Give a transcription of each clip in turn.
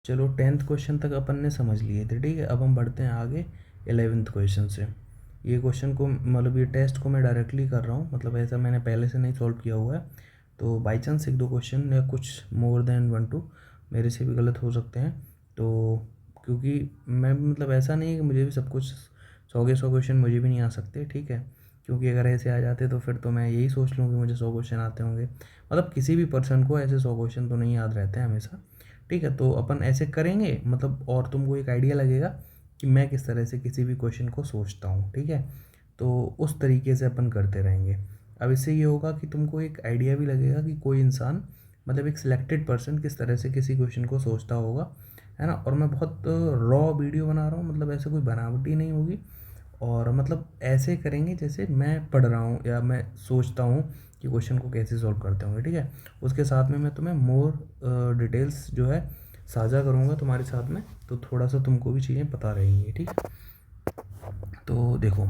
चलो 10th question तक अपन ने समझ लिए थे, ठीक है। अब हम बढ़ते हैं आगे 11th क्वेश्चन से। ये क्वेश्चन को मतलब ये टेस्ट को मैं डायरेक्टली कर रहा हूँ, मतलब ऐसा मैंने पहले से नहीं सॉल्व किया हुआ है। तो बाई चांस एक दो क्वेश्चन या कुछ मोर देन 1-2 मेरे से भी गलत हो सकते हैं। तो क्योंकि मैं मतलब ऐसा नहीं है कि मुझे भी सब कुछ 100 के 100 क्वेश्चन मुझे भी नहीं आ सकते, ठीक है। क्योंकि अगर ऐसे आ जाते तो फिर तो मैं यही सोच लूँ कि मुझे 100 क्वेश्चन आते होंगे। मतलब किसी भी पर्सन को ऐसे 100 क्वेश्चन तो नहीं याद रहते हैं हमेशा, ठीक है। तो अपन ऐसे करेंगे मतलब, और तुमको एक आइडिया लगेगा कि मैं किस तरह से किसी भी क्वेश्चन को सोचता हूँ, ठीक है। तो उस तरीके से अपन करते रहेंगे। अब इससे ये होगा कि तुमको एक आइडिया भी लगेगा कि कोई इंसान मतलब एक सिलेक्टेड पर्सन किस तरह से किसी क्वेश्चन को सोचता होगा, है ना। और मैं बहुत रॉ वीडियो बना रहा हूँ, मतलब ऐसे कोई बनावटी नहीं होगी। और मतलब ऐसे करेंगे जैसे मैं पढ़ रहा हूँ या मैं सोचता हूँ कि क्वेश्चन को कैसे सॉल्व करते होंगे, ठीक है। उसके साथ में मैं तुम्हें मोर डिटेल्स जो है साझा करूँगा तुम्हारे साथ में, तो थोड़ा सा तुमको भी चीज़ें पता रहेंगी, ठीक है। तो देखो,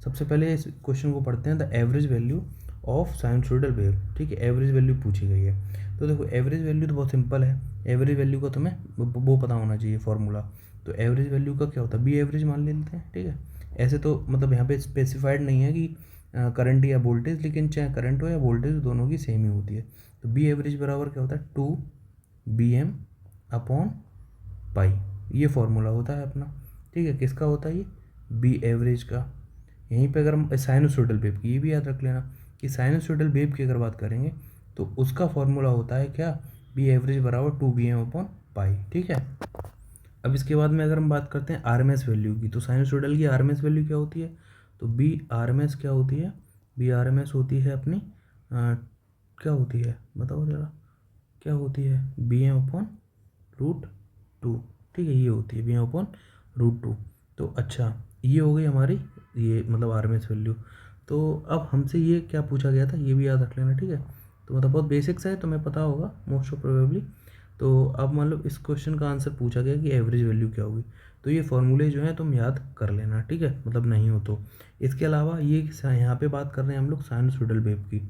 सबसे पहले इस क्वेश्चन को पढ़ते हैं, the average value of sinusoidal wave, ठीक है। एवरेज वैल्यू पूछी गई है। तो देखो एवरेज वैल्यू तो बहुत सिंपल है। एवरेज वैल्यू का तुम्हें वो पता होना चाहिए फॉर्मूला। तो एवरेज वैल्यू का क्या होता है, बी एवरेज मान लेते हैं, ठीक है। ऐसे तो मतलब यहाँ पे स्पेसिफाइड नहीं है कि करंट या वोल्टेज, लेकिन चाहे करंट हो या वोल्टेज दोनों की सेम ही होती है। तो बी एवरेज बराबर क्या होता है, 2 BM/पाई, ये फॉर्मूला होता है अपना, ठीक है। किसका होता है ये, बी एवरेज का। यहीं पे अगर हम साइनोसोइडल वेव की, ये भी याद रख लेना कि साइनोसोइडल वेव की अगर बात करेंगे तो उसका फॉर्मूला होता है क्या, बी एवरेज बराबर 2 BM/पाई, ठीक है। अब इसके बाद में अगर हम बात करते हैं आरएमएस वैल्यू की, तो साइनोसोइडल की आरएमएस वैल्यू क्या होती है, तो बी आरएमएस क्या होती है, बी आरएमएस होती है अपनी क्या होती है बताओ ज़रा, क्या होती है, BM/√2, ठीक है। ये होती है BM/√2। तो अच्छा, ये हो गई हमारी ये मतलब आरएमएस वैल्यू। तो अब हमसे ये क्या पूछा गया था ये भी याद रख लेना, ठीक है। तो मतलब बहुत बेसिक्स है, तुम्हें पता होगा मोस्ट ऑफ प्रोबेबली। तो अब मतलब इस क्वेश्चन का आंसर पूछा गया कि एवरेज वैल्यू क्या होगी। तो ये फॉर्मूले जो है तुम याद कर लेना, ठीक है, मतलब नहीं हो तो। इसके अलावा ये यहाँ पे बात कर रहे हैं हम लोग साइनसोइडल वेव की,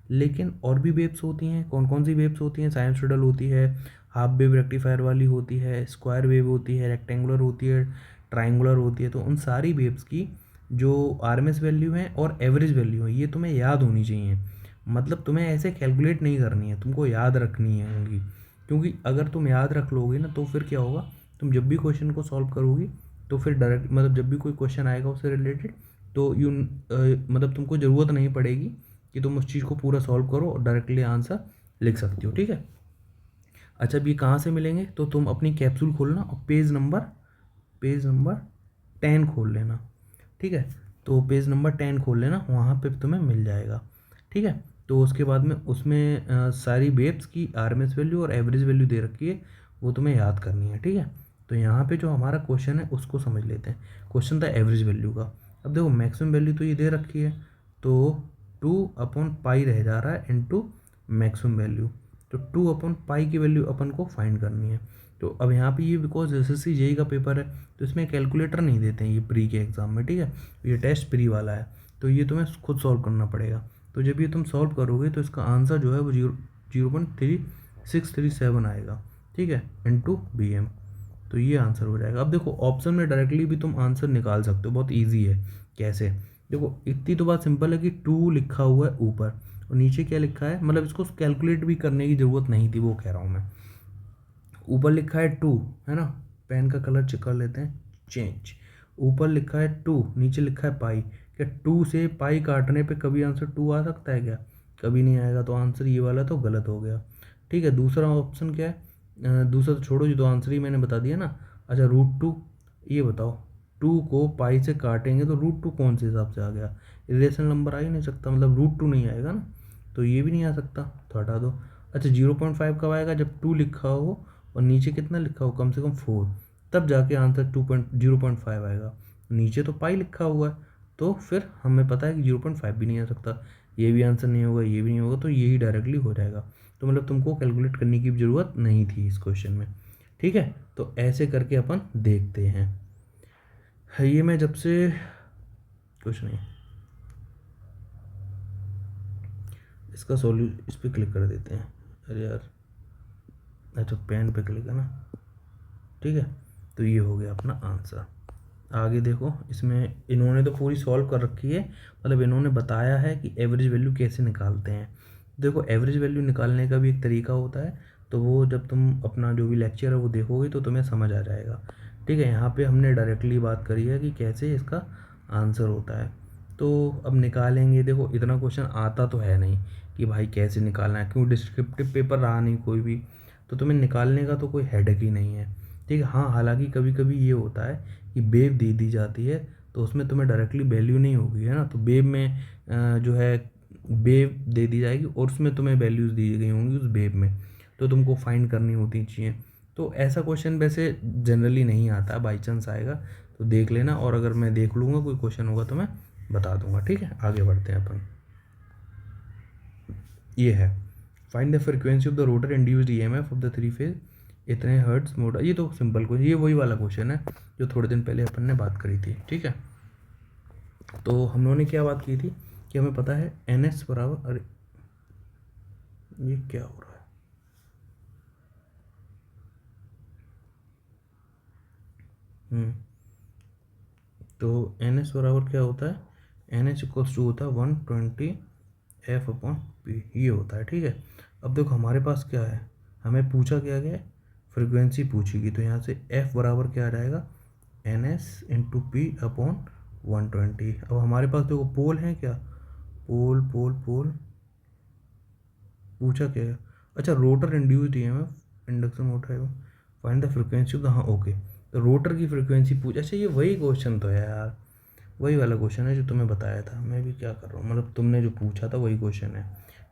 लेकिन और भी वेव्स होती हैं। कौन कौन सी वेव्स होती हैं, साइनसोइडल होती है, हाफ वेव रेक्टिफायर वाली होती है, स्क्वायर वेव होती है, रेक्टेंगुलर होती है, ट्राइंगुलर होती है। तो उन सारी वेव्स की जो आरएमएस वैल्यू है और एवरेज वैल्यू है ये तुम्हें याद होनी चाहिए। मतलब तुम्हें ऐसे कैलकुलेट नहीं करनी है, तुमको याद रखनी है होंगी। क्योंकि अगर तुम याद रख लोगे ना तो फिर क्या होगा, तुम जब भी क्वेश्चन को सॉल्व करोगी तो फिर डायरेक्ट मतलब जब भी कोई क्वेश्चन आएगा उससे रिलेटेड, तो मतलब तुमको ज़रूरत नहीं पड़ेगी कि तुम उस चीज़ को पूरा सॉल्व करो और डायरेक्टली आंसर लिख सकती हो, ठीक है। अच्छा, अब ये कहाँ से मिलेंगे, तो तुम अपनी कैप्सूल खोलना और पेज नंबर 10 खोल लेना, ठीक है। तो पेज नंबर 10 खोल लेना, वहाँ पे तुम्हें मिल जाएगा, ठीक है। तो उसके बाद में उसमें सारी वेव्स की आरएमएस वैल्यू और एवरेज वैल्यू दे रखी है, वो तुम्हें याद करनी है, ठीक है। तो यहाँ पे जो हमारा क्वेश्चन है उसको समझ लेते हैं। क्वेश्चन था एवरेज वैल्यू का। अब देखो मैक्सिमम वैल्यू तो ये दे रखी है, तो 2/पाई रह जा रहा है इनटू मैक्सिमम वैल्यू। तो 2/पाई की वैल्यू अपन को फाइंड करनी है। तो अब यहाँ पे ये बिकॉज एसएससी जेई का पेपर है तो इसमें कैलकुलेटर नहीं देते हैं ये प्री के एग्ज़ाम में, ठीक है। ये टेस्ट प्री वाला है, तो ये तुम्हें खुद सॉल्व करना पड़ेगा। तो जब ये तुम सॉल्व करोगे तो इसका आंसर जो है वो 0.3637 आएगा, ठीक है, इनटू BM। तो ये आंसर हो जाएगा। अब देखो ऑप्शन में डायरेक्टली भी तुम आंसर निकाल सकते हो, बहुत ईजी है। कैसे, देखो इतनी तो बात सिंपल है कि 2 लिखा हुआ है ऊपर और नीचे क्या लिखा है, मतलब इसको कैलकुलेट भी करने की ज़रूरत नहीं थी, वो कह रहा हूँ मैं। ऊपर लिखा है 2, है ना, पेन का कलर कर लेते हैं चेंज। ऊपर लिखा है 2, नीचे लिखा है पाई। क्या 2 से पाई काटने पे कभी आंसर 2 आ सकता है क्या, कभी नहीं आएगा। तो आंसर ये वाला तो गलत हो गया, ठीक है। दूसरा ऑप्शन क्या है, दूसरा तो छोड़ो, जो तो आंसर ही मैंने बता दिया ना। अच्छा √2, ये बताओ 2 को पाई से काटेंगे तो √2 कौन से हिसाब से आ गया, इरेशनल नंबर आ ही नहीं सकता, मतलब √2 नहीं आएगा ना, तो ये भी नहीं आ सकता, तो हटा दो। अच्छा 0.5 कब आएगा, जब 2 लिखा हो और नीचे कितना लिखा हो, कम से कम 4, तब जाके आंसर 0.5 आएगा। नीचे तो पाई लिखा हुआ है, तो फिर हमें पता है कि 0.5 भी नहीं आ सकता, ये भी आंसर नहीं होगा, ये भी नहीं होगा, तो यही डायरेक्टली हो जाएगा। तो मतलब तुमको कैलकुलेट करने की ज़रूरत नहीं थी इस क्वेश्चन में, ठीक है। तो ऐसे करके अपन देखते हैं। ये मैं जब से कुछ नहीं, इसका इस पर क्लिक कर देते हैं। अरे यार, अच्छा पेन पे क्लिक है ना, ठीक है, तो ये हो गया अपना आंसर। आगे देखो, इसमें इन्होंने तो पूरी सॉल्व कर रखी है, मतलब इन्होंने बताया है कि एवरेज वैल्यू कैसे निकालते हैं। देखो एवरेज वैल्यू निकालने का भी एक तरीका होता है, तो वो जब तुम अपना जो भी लेक्चर है वो देखोगे तो तुम्हें समझ आ जाएगा। ठीक है, यहाँ पे हमने डायरेक्टली बात करी है कि कैसे इसका आंसर होता है। तो अब निकालेंगे। देखो इतना क्वेश्चन आता तो है नहीं कि भाई कैसे निकालना है, क्यों डिस्क्रिप्टिव पेपर रहा नहीं कोई भी, तो तुम्हें निकालने का तो कोई हेडेक ही नहीं है। ठीक है, हाँ हालांकि कभी कभी ये होता है कि बेब दे दी जाती है, तो उसमें तुम्हें डायरेक्टली वैल्यू नहीं होगी, है ना, तो बेब में जो है बेब दे दी जाएगी और उसमें तुम्हें वैल्यूज़ दी गई होंगी उस बेब में, तो तुमको फाइंड करनी होती चाहिए। तो ऐसा क्वेश्चन वैसे जनरली नहीं आता, बाई चांस आएगा तो देख लेना, और अगर मैं देख लूँगा कोई क्वेश्चन होगा तो मैं बता दूंगा। ठीक है, आगे बढ़ते हैं अपन। ये है find the frequency of the rotor induced EMF of the three phase इतने हर्ट्ज मोटर। ये तो सिंपल क्वेश्चन, ये वही वाला क्वेश्चन है जो थोड़े दिन पहले अपन ने बात करी थी। ठीक है, तो हम लोगों ने क्या बात की थी कि हमें पता है एन एस बराबर, अरे ये क्या हो रहा है, तो एन एस बराबर क्या होता है, एन एच इक्वल्स टू होता है 120 एफ अपॉन पी, ये होता है। ठीक है, अब देखो हमारे पास क्या है, हमें पूछा क्या गया है, फ्रिक्वेंसी पूछेगी, तो यहाँ से एफ बराबर क्या आ जाएगा, N S into P upon 120। अब हमारे पास देखो पोल है क्या, पोल पोल पोल पूछा क्या है, अच्छा rotor induced EMF induction motor, find the frequency of the, हाँ ओके, तो रोटर की फ्रिक्वेंसी पूछ, अच्छा ये वही क्वेश्चन तो है यार, वही वाला क्वेश्चन है जो तुम्हें बताया था। मैं भी क्या कर रहा हूँ, मतलब तुमने जो पूछा था वही क्वेश्चन है।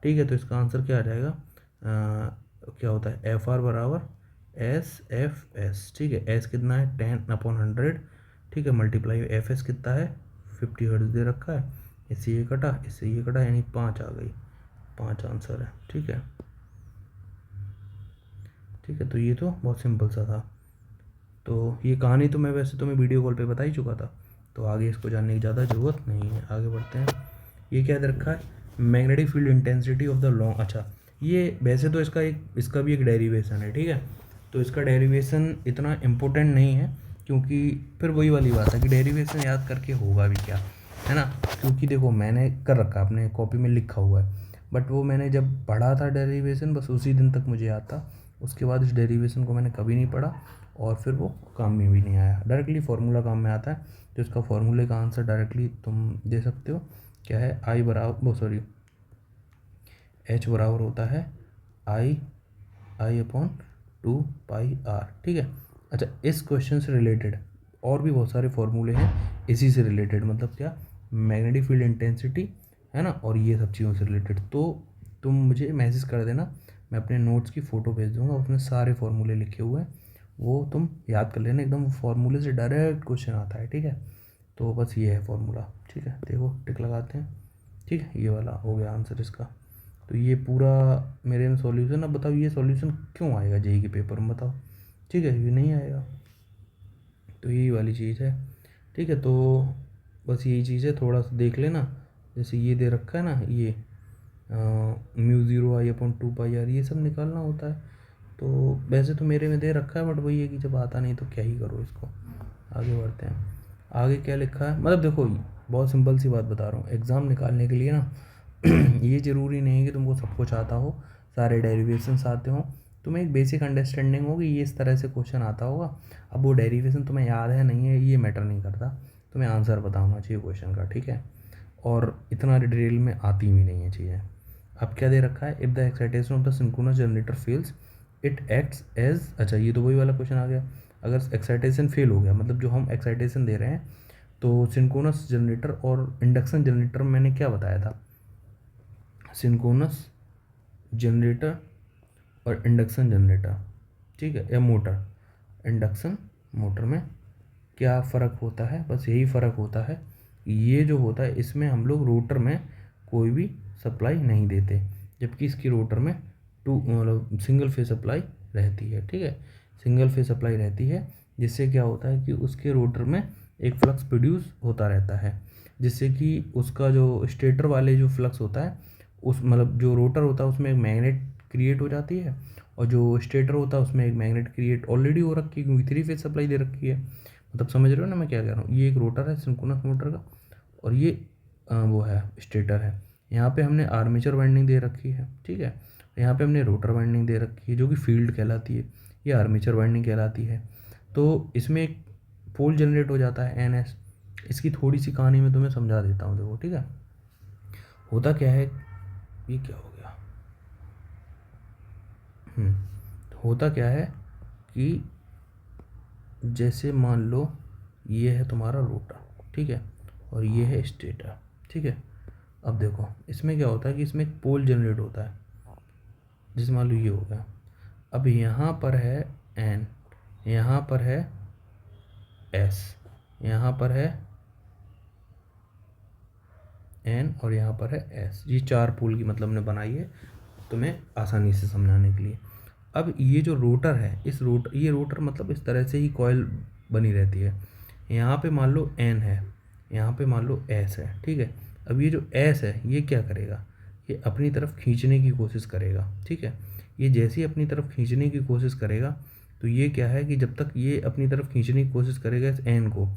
ठीक है, तो इसका आंसर क्या आ जाएगा, क्या होता है, एफ आर बराबर एस एफ एस। ठीक है, एस कितना है 10/100। ठीक है, मल्टीप्लाई एफ एस कितना है 50 हर्ट्ज दे रखा है, इससे ये कटा इससे ये कटा, यानी 5 आ गई, 5 आंसर है। ठीक है, ठीक है, तो ये तो बहुत सिंपल सा था। तो ये कहानी तो मैं वैसे तुम्हें वीडियो कॉल पे बता ही चुका था, तो आगे इसको जानने की ज़्यादा ज़रूरत नहीं है। आगे बढ़ते हैं। ये क्या दे रखा है, magnetic field intensity of the long, अच्छा ये वैसे तो इसका भी एक डेरिवेशन है। ठीक है, तो इसका डेरिवेशन इतना इम्पोर्टेंट नहीं है, क्योंकि फिर वही वाली बात है कि डेरिवेशन याद करके होगा भी क्या, है ना, क्योंकि देखो मैंने कर रखा अपने कॉपी में लिखा हुआ है, बट वो मैंने जब पढ़ा था डेरिवेशन बस उसी दिन तक मुझे याद था, उसके बाद इस डेरिवेशन को मैंने कभी नहीं पढ़ा, और फिर वो काम में भी नहीं आया। डायरेक्टली फार्मूला काम में आता है, तो इसका फार्मूले का आंसर डायरेक्टली तुम दे सकते हो, क्या है, आई बराबर वो सॉरी एच बराबर होता है आई अपॉन 2πr। ठीक है, अच्छा इस क्वेश्चन से रिलेटेड और भी बहुत सारे फॉर्मूले हैं इसी से रिलेटेड, मतलब क्या, मैग्नेटिक फील्ड इंटेंसिटी, है ना, और ये सब चीज़ों से रिलेटेड। तो तुम मुझे मैसेज कर देना, मैं अपने नोट्स की फ़ोटो भेज दूँगा, उसमें सारे फॉर्मूले लिखे हुए हैं, वो तुम याद कर लेना, एकदम फार्मूले से डायरेक्ट क्वेश्चन आता है। ठीक है, तो बस ये है फॉर्मूला। ठीक है, देखो टिक लगाते हैं। ठीक है, ये वाला हो गया आंसर इसका। तो ये पूरा मेरे में सॉल्यूशन। अब बताओ ये सॉल्यूशन क्यों आएगा जेईई के पेपर में, बताओ। ठीक है, ये नहीं आएगा, तो यही वाली चीज़ है। ठीक है, तो बस यही चीज़ है, थोड़ा सा देख लेना। जैसे ये दे रखा है ना, ये μ0I/2πr, ये सब निकालना होता है। तो वैसे तो मेरे में दे रखा है, बट वही है कि जब आता नहीं तो क्या ही करो इसको। आगे बढ़ते हैं। आगे क्या लिखा है, मतलब देखो बहुत सिंपल सी बात बता रहा हूँ, एग्ज़ाम निकालने के लिए ना ये ज़रूरी नहीं है कि तुमको सब कुछ आता हो, सारे डेरिवेशंस आते हों, तुम्हें एक बेसिक अंडरस्टैंडिंग होगी, ये इस तरह से क्वेश्चन आता होगा। अब वो डेरिवेशन तुम्हें याद है नहीं है ये मैटर नहीं करता, तुम्हें आंसर पता होना चाहिए क्वेश्चन का। ठीक है, और इतना डिटेल में आती भी नहीं है चीज़ें। अब क्या दे रखा है, if the excitation of the synchronous generator fails it acts as, अच्छा ये तो वही वाला क्वेश्चन आ गया। अगर एक्साइटेशन फेल हो गया, मतलब जो हम एक्साइटेशन दे रहे हैं, तो सिंक्रोनस जनरेटर और इंडक्शन जनरेटर में मैंने क्या बताया था, सिंक्रोनस जनरेटर और इंडक्शन जनरेटर, ठीक है, या मोटर, इंडक्शन मोटर में क्या फ़र्क होता है, बस यही फ़र्क होता है, ये जो होता है इसमें हम लोग रोटर में कोई भी सप्लाई नहीं देते, जबकि इसकी रोटर में मतलब सिंगल फेज सप्लाई रहती है। ठीक है, सिंगल फेज सप्लाई रहती है, जिससे क्या होता है कि उसके रोटर में एक फ्लक्स प्रोड्यूस होता रहता है, जिससे कि उसका जो स्टेटर वाले जो फ्लक्स होता है, उस मतलब जो रोटर होता है उसमें एक मैग्नेट क्रिएट हो जाती है, और जो स्टेटर होता है उसमें एक मैग्नेट क्रिएट ऑलरेडी हो रखी है, क्योंकि 3 फेज सप्लाई दे रखी है। मतलब समझ रहे हो ना मैं क्या कह रहा हूँ। ये एक रोटर है सिंक्रोनस मोटर का, और ये वो है स्टेटर है। यहाँ पे हमने आर्मेचर वाइंडिंग दे रखी है, ठीक है। यहाँ पे हमने रोटर वाइंडिंग दे रखी है जो कि फील्ड कहलाती है, ये आर्मेचर वाइंडिंग कहलाती है। तो इसमें एक पोल जनरेट हो जाता है NS। इसकी थोड़ी सी कहानी मैं तुम्हें समझा देता हूँ, देखो ठीक है। होता क्या है, ये क्या हो गया, होता क्या है कि जैसे मान लो ये है तुम्हारा रोटर, ठीक है, और ये है स्टेटर, ठीक है। अब देखो इसमें क्या होता है कि इसमें एक पोल जनरेट होता है, जैसे मान लो ये हो गया। अब यहाँ पर है N, यहाँ पर है S, यहाँ पर है N और यहाँ पर है S। ये 4 पोल की मतलब ने बनाई है तुम्हें आसानी से समझाने के लिए। अब ये जो रोटर है, ये रोटर मतलब इस तरह से ही कॉइल बनी रहती है। यहाँ पे मान लो N है, यहाँ पे मान लो S है, ठीक है। अब ये जो S है ये क्या करेगा, ये अपनी तरफ खींचने की कोशिश करेगा, ठीक है। ये जैसे ही अपनी तरफ खींचने की कोशिश करेगा, तो ये क्या है कि जब तक ये अपनी तरफ खींचने की कोशिश करेगा इस N को,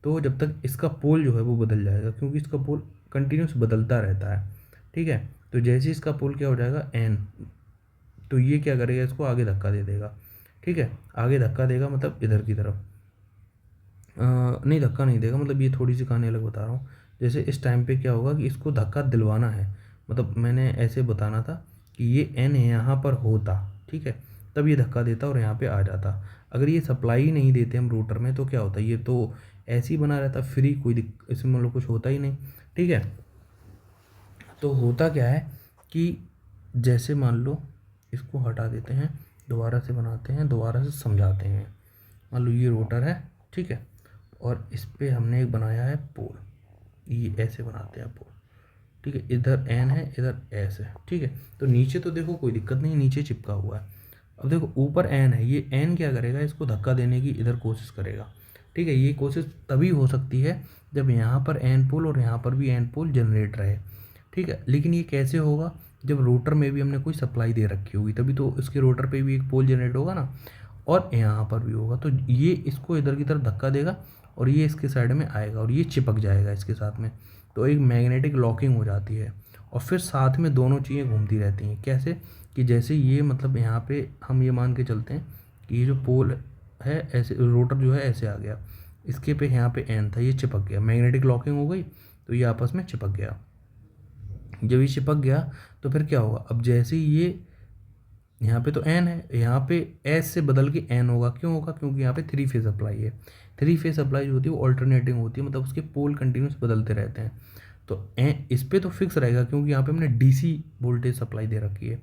तो जब तक इसका पोल जो है वो बदल जाएगा, क्योंकि इसका पोल कंटिन्यूस बदलता रहता है, ठीक है। तो जैसे ही इसका पोल क्या हो जाएगा N, तो ये क्या करेगा, इसको आगे धक्का दे देगा, ठीक है। आगे धक्का देगा मतलब इधर की तरफ, नहीं धक्का नहीं देगा, मतलब ये थोड़ी सी कहानी अलग बता रहा हूँ। जैसे इस टाइम पे क्या होगा कि इसको धक्का दिलवाना है, मतलब मैंने ऐसे बताना था कि ये N यहाँ पर होता, ठीक है, तब ये धक्का देता और यहाँ पे आ जाता। अगर ये सप्लाई ही नहीं देते हम रोटर में तो क्या होता, ये तो ऐसे ही बना रहता फ्री, कोई इसमें मतलब कुछ होता ही नहीं, ठीक है। तो होता क्या है कि जैसे मान लो इसको हटा देते हैं, दोबारा से बनाते हैं, दोबारा से समझाते हैं। मान लो ये रोटर है, ठीक है, और इस पर हमने एक बनाया है पोल, ये ऐसे बनाते हैं पोल, ठीक है। इधर N है, इधर S है, ठीक है। तो नीचे तो देखो कोई दिक्कत नहीं, नीचे चिपका हुआ है। अब देखो ऊपर N है, ये N क्या करेगा, इसको धक्का देने की इधर कोशिश करेगा, ठीक है। ये कोशिश तभी हो सकती है जब यहाँ पर N पोल और यहाँ पर भी N पोल जनरेट रहे, ठीक है। लेकिन ये कैसे होगा, जब रोटर में भी हमने कोई सप्लाई दे रखी होगी, तभी तो इसके रोटर पे भी एक पोल जनरेट होगा ना, और यहाँ पर भी होगा। तो ये इसको इधर की तरफ धक्का देगा और ये इसके साइड में आएगा और ये चिपक जाएगा इसके साथ में, तो एक मैग्नेटिक लॉकिंग हो जाती है। और फिर साथ में दोनों चीज़ें घूमती रहती हैं। कैसे कि जैसे ये मतलब यहाँ पे हम ये मान के चलते हैं कि ये जो पोल है ऐसे, रोटर जो है ऐसे आ गया, इसके पे यहाँ पे N था, ये चिपक गया, मैग्नेटिक लॉकिंग हो गई, तो ये आपस में चिपक गया। जब ये चिपक गया तो फिर क्या होगा, अब जैसे ही ये यहाँ पे तो N है, यहाँ पे S से बदल के N होगा। क्यों होगा, क्योंकि यहाँ पे 3 फेज सप्लाई है। 3 फेज सप्लाई जो होती है वो ऑल्टरनेटिंग होती है, मतलब उसके पोल कंटिन्यूस बदलते रहते हैं। तो इस पर तो फिक्स रहेगा क्योंकि यहाँ पे हमने DC वोल्टेज सप्लाई दे रखी है।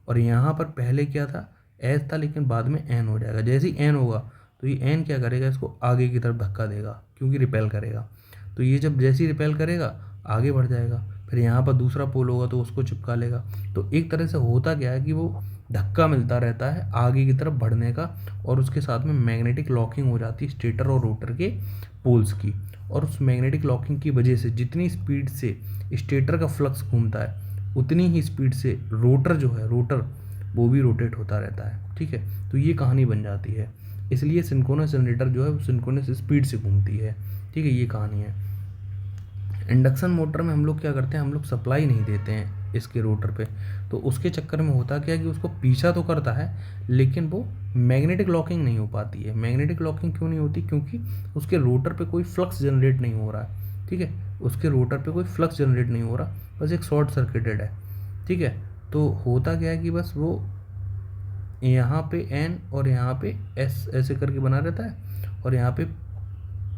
और यहाँ पर पहले क्या था, S था, लेकिन बाद में N हो जाएगा। जैसे ही N होगा तो ये N क्या करेगा, इसको आगे की तरफ धक्का देगा, क्योंकि रिपेल करेगा। तो ये जब जैसे ही रिपेल करेगा आगे बढ़ जाएगा, फिर यहाँ पर दूसरा पोल होगा तो उसको चिपका लेगा। तो एक तरह से होता क्या है कि वो धक्का मिलता रहता है आगे की तरफ बढ़ने का, और उसके साथ में मैग्नेटिक लॉकिंग हो जाती है स्टेटर और रोटर के पोल्स की। और उस मैग्नेटिक लॉकिंग की वजह से जितनी स्पीड से स्टेटर का फ्लक्स घूमता है, उतनी ही स्पीड से रोटर जो है, रोटर वो भी रोटेट होता रहता है, ठीक है। तो ये कहानी बन जाती है। इसलिए सिंक्रोनस जनरेटर जो है वो सिंक्रोनस स्पीड से घूमती है, ठीक है, ये कहानी है। इंडक्शन मोटर में हम लोग क्या करते हैं, हम लोग सप्लाई नहीं देते हैं इसके रोटर पे, तो उसके चक्कर में होता क्या है कि उसको पीछा तो करता है लेकिन वो मैग्नेटिक लॉकिंग नहीं हो पाती है। मैग्नेटिक लॉकिंग क्यों नहीं होती, क्योंकि उसके रोटर पे कोई फ्लक्स जनरेट नहीं हो रहा है, ठीक है। उसके रोटर पे कोई फ्लक्स जनरेट नहीं हो रहा, बस एक शॉर्ट सर्किटेड है, ठीक है। तो होता क्या है कि बस वो यहाँ पे N और यहाँ पे S ऐसे करके बना रहता है, और यहाँ पे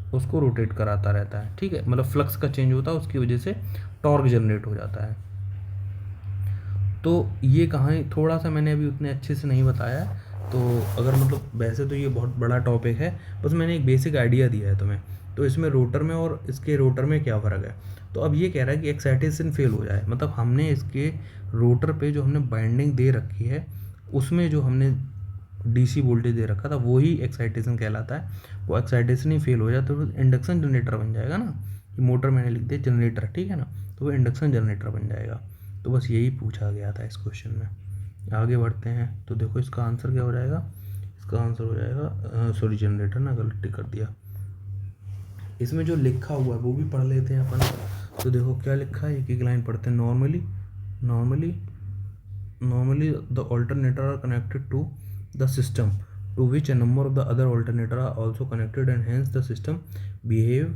उसको रोटेट कराता रहता है, ठीक है। मतलब फ्लक्स का चेंज होता है, उसकी वजह से टॉर्क जनरेट हो जाता है। तो ये कहानी थोड़ा सा मैंने अभी उतने अच्छे से नहीं बताया, तो अगर मतलब वैसे तो ये बहुत बड़ा टॉपिक है, बस मैंने एक बेसिक आइडिया दिया है तुम्हें। तो इसमें रोटर में और इसके रोटर में क्या फ़र्क है। तो अब ये कह रहा है कि एक्साइटेशन फेल हो जाए, मतलब हमने इसके रोटर पे जो हमने बाइंडिंग दे रखी है उसमें जो हमने DC वोल्टेज दे रखा था वही एक्साइटेशन कहलाता है। वो एक्साइटेशन ही फेल हो जाए तो इंडक्शन जनरेटर बन जाएगा ना, कि मोटर मैंने लिख दिया जनरेटर, ठीक है ना, तो वो इंडक्शन जनरेटर बन जाएगा। तो बस यही पूछा गया था इस क्वेश्चन में। आगे बढ़ते हैं तो देखो इसका आंसर क्या हो जाएगा, इसका आंसर हो जाएगा सॉरी जनरेटर ना, गलत टिक कर दिया। इसमें जो लिखा हुआ है वो भी पढ़ लेते हैं अपन। तो देखो क्या लिखा है, एक एक लाइन पढ़ते हैं। Normally the alternator are connected to the system to which a number of the other alternator are also connected and hence the system behave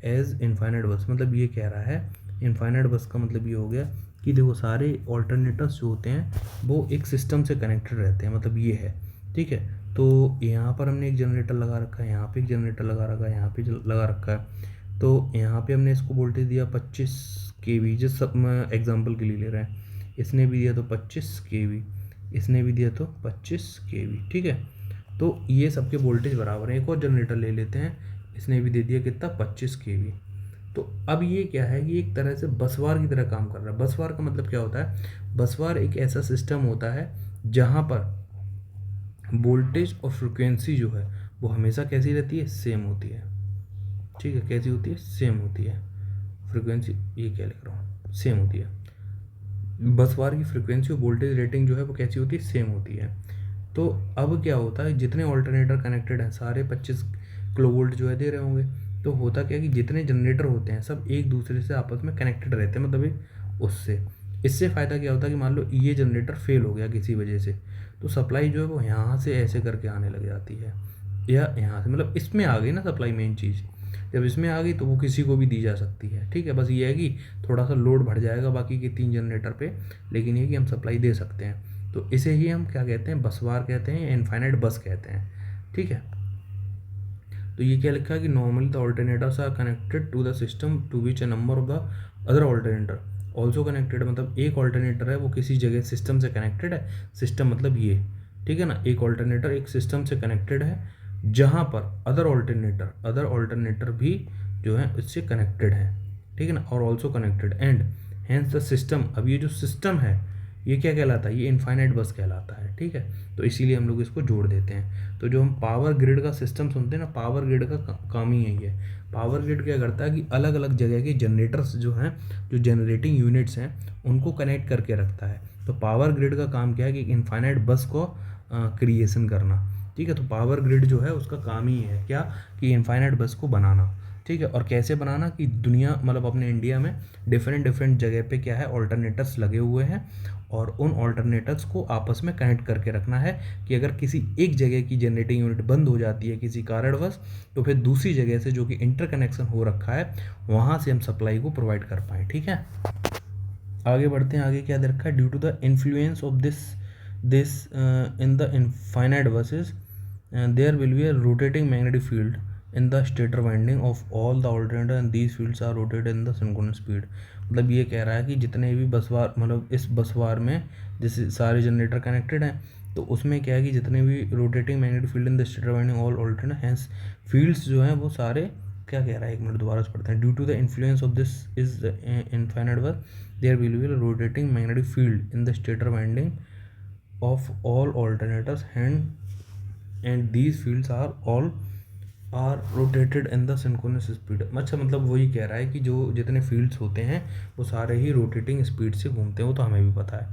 as infinite bus। मतलब ये कह रहा है infinite bus का मतलब ये हो गया कि देखो सारे alternators जो होते हैं वो एक सिस्टम से कनेक्टेड रहते हैं, मतलब ये है, ठीक है। तो यहाँ पर हमने एक जनरेटर लगा रखा है, यहाँ पे एक जनरेटर लगा रखा है, यहाँ पे लगा रखा है। तो यहाँ पे हमने इसको वोल्टेज दिया 25 kV, जिस सब एग्जाम्पल के लिए ले रहे हैं। इसने भी दिया तो 25 kV, इसने भी दिया तो 25 kV, ठीक है। तो ये सबके वोल्टेज बराबर हैं। एक और जनरेटर ले लेते हैं, इसने भी दे दिया कितना, 25 kV। तो अब ये क्या है कि एक तरह से बसवार की तरह काम कर रहा है। बसवार का मतलब क्या होता है, बसवार एक ऐसा सिस्टम होता है जहाँ पर वोल्टेज और फ्रिक्वेंसी जो है वो हमेशा कैसी रहती है, सेम होती है, ठीक है। कैसी होती है, सेम होती है। फ्रिक्वेंसी, ये क्या लिख रहा हूँ, सेम होती है। बसवार की फ्रिक्वेंसी और वोल्टेज रेटिंग जो है वो कैसी होती है, सेम होती है। तो अब क्या होता है, जितने ऑल्टरनेटर कनेक्टेड हैं सारे 25 किलो वोल्ट जो है दे रहे होंगे। तो होता क्या है कि जितने जनरेटर होते हैं सब एक दूसरे से आपस में कनेक्टेड रहते हैं, मतलब एक उससे। इससे फ़ायदा क्या होता है कि मान लो ये जनरेटर फेल हो गया किसी वजह से, तो सप्लाई जो है वो यहाँ से ऐसे करके आने लग जाती है, या यहाँ से, मतलब इसमें आ गई ना सप्लाई मेन चीज़। जब इसमें आ गई तो वो किसी को भी दी जा सकती है, ठीक है। बस ये है कि थोड़ा सा लोड बढ़ जाएगा बाकी के 3 जनरेटर पे, लेकिन ये कि हम सप्लाई दे सकते हैं। तो इसे ही हम क्या कहते हैं, बसवार कहते हैं, इनफाइनाइट बस कहते हैं, ठीक है। तो ये क्या लिखा है कि normally the alternators are connected to the system to which a number of the other alternator also connected. मतलब एक ऑल्टरनेटर है वो किसी जगह सिस्टम से कनेक्टेड है, सिस्टम मतलब ये, ठीक है ना। एक ऑल्टरनेटर एक सिस्टम से कनेक्टेड है जहाँ पर अदर ऑल्टरनेटर भी जो है इससे कनेक्टेड है, ठीक है ना, और also connected and hence the system. अब ये जो सिस्टम है ये क्या कहलाता है, ये इनफाइनाइट बस कहलाता है, ठीक है। तो इसीलिए हम लोग इसको जोड़ देते हैं। तो जो हम पावर ग्रिड का सिस्टम सुनते हैं ना, पावर ग्रिड का काम ही यही है। पावर ग्रिड क्या करता है कि अलग अलग जगह के जनरेटर्स जो हैं, जो जनरेटिंग यूनिट्स हैं, उनको कनेक्ट करके रखता है। तो पावर ग्रिड का काम क्या है कि इनफाइनाइट बस को क्रिएशन करना, ठीक है। तो पावर ग्रिड जो है उसका काम ही है क्या, कि इनफाइनाइट बस को बनाना, ठीक है। और कैसे बनाना, कि दुनिया मतलब अपने इंडिया में डिफरेंट जगह पे क्या है, ऑल्टरनेटर्स लगे हुए हैं, और उन ऑल्टरनेटर्स को आपस में कनेक्ट करके रखना है कि अगर किसी एक जगह की जनरेटिंग यूनिट बंद हो जाती है किसी कारणवश, तो फिर दूसरी जगह से जो कि इंटरकनेक्शन हो रखा है वहाँ से हम सप्लाई को प्रोवाइड कर पाएँ, ठीक है। आगे बढ़ते हैं। आगे क्या दे रखा है, due to the influence of this in the infinite buses there will be a rotating magnetic field in the stator winding of all the alternator and these fields are rotated in the synchronous speed। मतलब ये कह रहा है कि जितने भी busbar, मतलब इस बसवार में जैसे सारे जनरेटर कनेक्टेड हैं, तो उसमें क्या है कि जितने भी rotating magnetic field in the stator winding all alternator hence fields जो हैं वो सारे क्या कह रहा है, एक मिनट दोबारा से पढ़ते हैं। Due to the influence of this is infinite bus there will be rotating magnetic field in the stator winding of all alternators and these fields are rotated in the synchronous speed। अच्छा, मतलब वही कह रहा है कि जो जितने fields होते हैं वो सारे ही रोटेटिंग स्पीड से घूमते हैं, वो तो हमें भी पता है।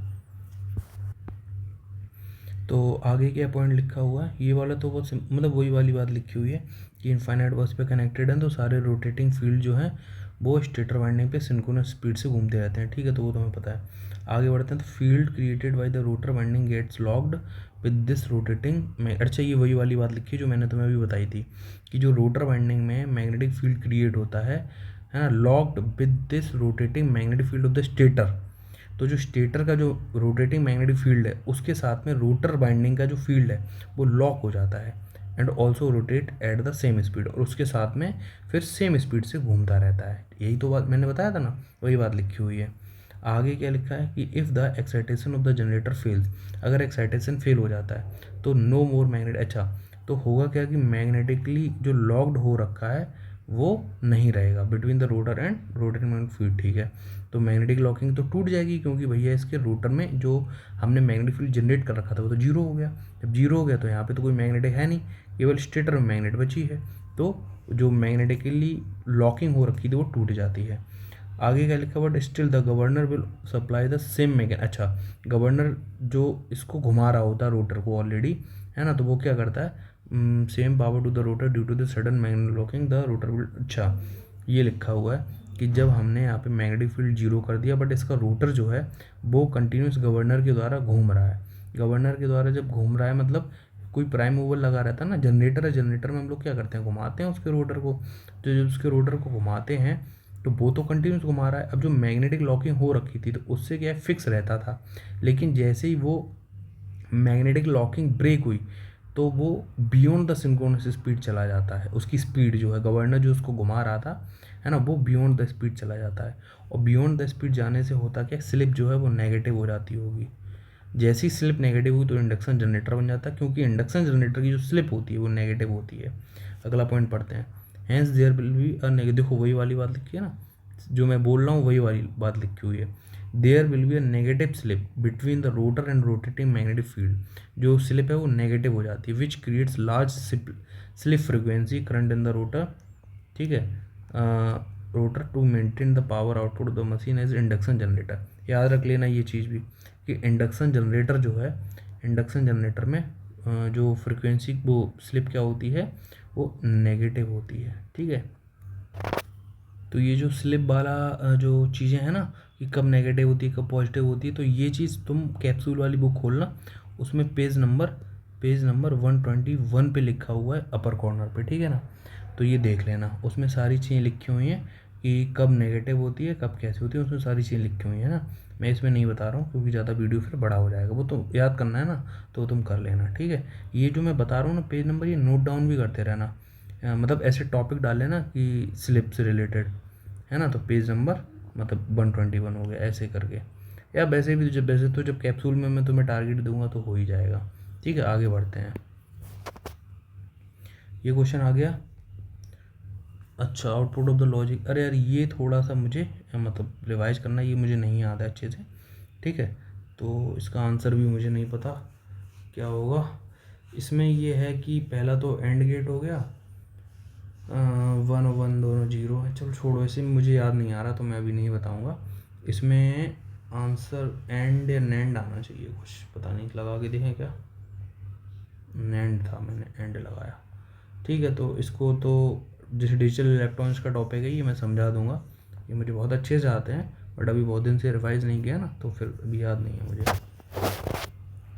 तो आगे क्या पॉइंट लिखा हुआ है, ये वाला तो बहुत मतलब वही वाली बात लिखी हुई है कि इनफाइनाइट बस पे कनेक्टेड है तो सारे रोटेटिंग फील्ड जो हैं वो स्टेटर वाइंडिंग पे सिंक्रोनस स्पीड से घूमते रहते हैं, ठीक है। तो वो तो हमें पता है। आगे बढ़ते हैं। तो field created by the rotor winding gets locked with this rotating में। अच्छा, ये वही वाली बात लिखी है जो मैंने तुम्हें अभी बताई थी कि जो रोटर वाइंडिंग में मैग्नेटिक फील्ड क्रिएट होता है ना, locked with this rotating magnetic field of the stator. तो जो स्टेटर का जो रोटेटिंग मैग्नेटिक फील्ड है उसके साथ में रोटर बाइंडिंग का जो फील्ड है वो लॉक हो जाता है and also rotate at the same speed, और उसके साथ में फिर सेम स्पीड से घूमता रहता है। यही तो बात मैंने बताया था ना, वही बात लिखी हुई है। आगे क्या लिखा है कि if the excitation of the generator fails, अगर एक्साइटेशन फेल हो जाता है तो नो मोर मैग्नेट। अच्छा, तो होगा क्या कि मैग्नेटिकली जो लॉक्ड हो रखा है वो नहीं रहेगा between the rotor and rotating magnetic field, ठीक है। तो मैग्नेटिक लॉकिंग तो टूट जाएगी क्योंकि भैया इसके रोटर में जो हमने मैग्नेटिक फील्ड जनरेट कर रखा था वो तो जीरो हो गया। जब जीरो हो गया तो यहाँ पे तो कोई मैग्नेटिक है नहीं, केवल स्टेटर में मैग्नेट बची है, तो जो मैग्नेटिकली लॉकिंग हो रखी थी वो टूट जाती है। आगे क्या लिखा, but still the governor will supply the same mechanism. अच्छा, गवर्नर जो इसको घुमा रहा होता है रोटर को ऑलरेडी, है ना, तो वो क्या करता है, same power to the rotor due to the sudden magnetic locking the rotor will. अच्छा, ये लिखा हुआ है कि जब हमने यहाँ पे मैग्नेटिक फील्ड जीरो कर दिया, बट इसका रोटर जो है वो कंटिन्यूस गवर्नर के द्वारा घूम रहा है। गवर्नर के द्वारा जब घूम रहा है, मतलब कोई प्राइम मूवर लगा रहता है ना, जनरेटर है, जनरेटर में हम लोग क्या करते हैं, घुमाते हैं उसके रोटर को। तो जब उसके रोटर को घुमाते हैं तो वो तो कंटिन्यूस घुमा रहा है। अब जो मैग्नेटिक लॉकिंग हो रखी थी तो उससे क्या है, फिक्स रहता था। लेकिन जैसे ही वो मैग्नेटिक लॉकिंग ब्रेक हुई तो वो बियॉन्ड द सिंक्रोनस स्पीड चला जाता है। उसकी स्पीड जो है, गवर्नर जो उसको घुमा रहा था, है ना, वो बियॉन्ड द स्पीड चला जाता है। और बियॉन्ड द स्पीड जाने से होता क्या, स्लिप जो है वो नेगेटिव हो जाती होगी। जैसी स्लिप नेगेटिव हुई तो इंडक्शन जनरेटर बन जाता है, क्योंकि इंडक्शन जनरेटर की जो स्लिप होती है वो नेगेटिव होती है। अगला पॉइंट पढ़ते हैं। Hence there will be a negative, देखो वही वाली बात लिखी है ना, जो मैं बोल रहा हूँ वही वाली बात लिखी हुई है। There will be a negative slip between the rotor and rotating magnetic field, जो स्लिप है वो नेगेटिव हो जाती है, which creates large slip frequency current in the rotor. ठीक है, rotor to maintain the power output of the machine as induction generator. याद रख लेना ये चीज़ भी कि इंडक्शन जनरेटर जो है, इंडक्शन जनरेटर में जो फ्रिक्वेंसी वो स्लिप क्या होती है, वो नेगेटिव होती है। ठीक है, तो ये जो स्लिप वाला जो चीज़ें हैं ना, कि कब नेगेटिव होती है कब पॉजिटिव होती है, तो ये चीज़ तुम कैप्सूल वाली बुक खोलना, उसमें पेज नंबर 121 पे लिखा हुआ है अपर कॉर्नर पे। ठीक है ना, तो ये देख लेना, उसमें सारी चीज़ें लिखी हुई हैं कि कब नेगेटिव होती है कब कैसे होती है, उसमें सारी चीज़ें लिखी हुई हैं ना। मैं इसमें नहीं बता रहा हूँ क्योंकि ज़्यादा वीडियो फिर बड़ा हो जाएगा, वो तो याद करना है ना, तो तुम कर लेना। ठीक है, ये जो मैं बता रहा हूँ ना पेज नंबर, ये नोट डाउन भी करते रहना। मतलब ऐसे टॉपिक डाल लेना कि स्लिप से रिलेटेड, है ना, तो पेज नंबर मतलब 121 हो गया ऐसे करके। या वैसे भी जब वैसे तो जब कैप्सूल में मैं तुम्हें टारगेट दूंगा तो हो ही जाएगा। ठीक है, आगे बढ़ते हैं। ये क्वेश्चन आ गया। अच्छा, आउटपुट ऑफ द लॉजिक, अरे यार ये थोड़ा सा मुझे मतलब रिवाइज करना, ये मुझे नहीं याद है अच्छे से। ठीक है, तो इसका आंसर भी मुझे नहीं पता क्या होगा इसमें। ये है कि पहला तो एंड गेट हो गया, 1 और 1 दोनों जीरो है। चलो छोड़ो, ऐसे मुझे याद नहीं आ रहा तो मैं अभी नहीं बताऊंगा। इसमें आंसर एंड या नैंड आना चाहिए, कुछ पता नहीं, लगा के देखें क्या, नैंड था, मैंने एंड लगाया। ठीक है, तो इसको तो जैसे डिजिटल इलेक्ट्रॉनिक्स का टॉपिक है ये मैं समझा दूंगा, ये मुझे बहुत अच्छे से आते हैं, बट अभी बहुत दिन से रिवाइज नहीं किया ना, तो फिर अभी याद नहीं है मुझे।